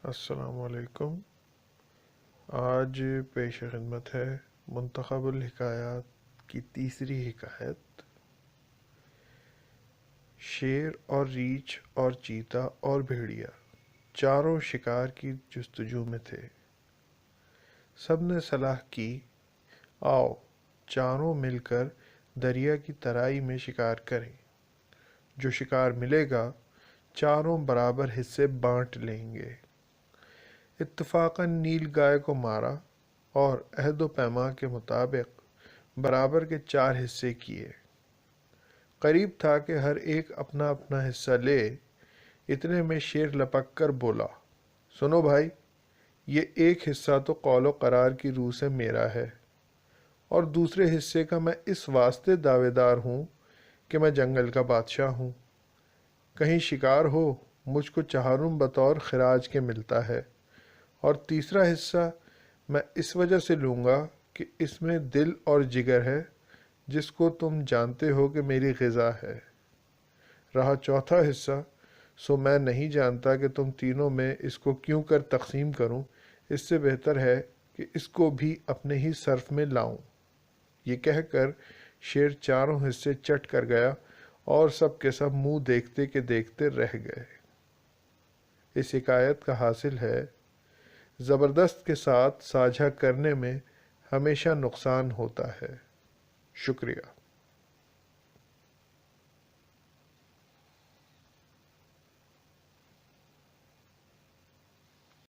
السلام علیکم۔ آج پیش خدمت ہے منتخب الحکایات کی تیسری حکایت۔ شیر اور ریچھ اور چیتا اور بھیڑیا چاروں شکار کی جستجو میں تھے۔ سب نے صلاح کی، آؤ چاروں مل کر دریا کی ترائی میں شکار کریں۔ جو شکار ملے گا چاروں برابر حصے بانٹ لیں گے۔ اتفاقاً نیل گائے کو مارا اور عہد و پیما کے مطابق برابر کے 4 حصے کیے۔ قریب تھا کہ ہر ایک اپنا اپنا حصہ لے، اتنے میں شیر لپک کر بولا، سنو بھائی، یہ ایک حصہ تو قول و قرار کی روح سے میرا ہے، اور دوسرے حصے کا میں اس واسطے دعوے دار ہوں کہ میں جنگل کا بادشاہ ہوں۔ کہیں شکار ہو مجھ کو چہارم بطور خراج کے ملتا ہے، اور تیسرا حصہ میں اس وجہ سے لوں گا کہ اس میں دل اور جگر ہے، جس کو تم جانتے ہو کہ میری غذا ہے۔ رہا چوتھا حصہ، سو میں نہیں جانتا کہ تم تینوں میں اس کو کیوں کر تقسیم کروں، اس سے بہتر ہے کہ اس کو بھی اپنے ہی صرف میں لاؤں۔ یہ کہہ کر شیر چاروں حصے چٹ کر گیا اور سب کے سب منہ دیکھتے کے دیکھتے رہ گئے۔ اس حکایت کا حاصل ہے، زبردست کے ساتھ ساجھا کرنے میں ہمیشہ نقصان ہوتا ہے۔ شکریہ۔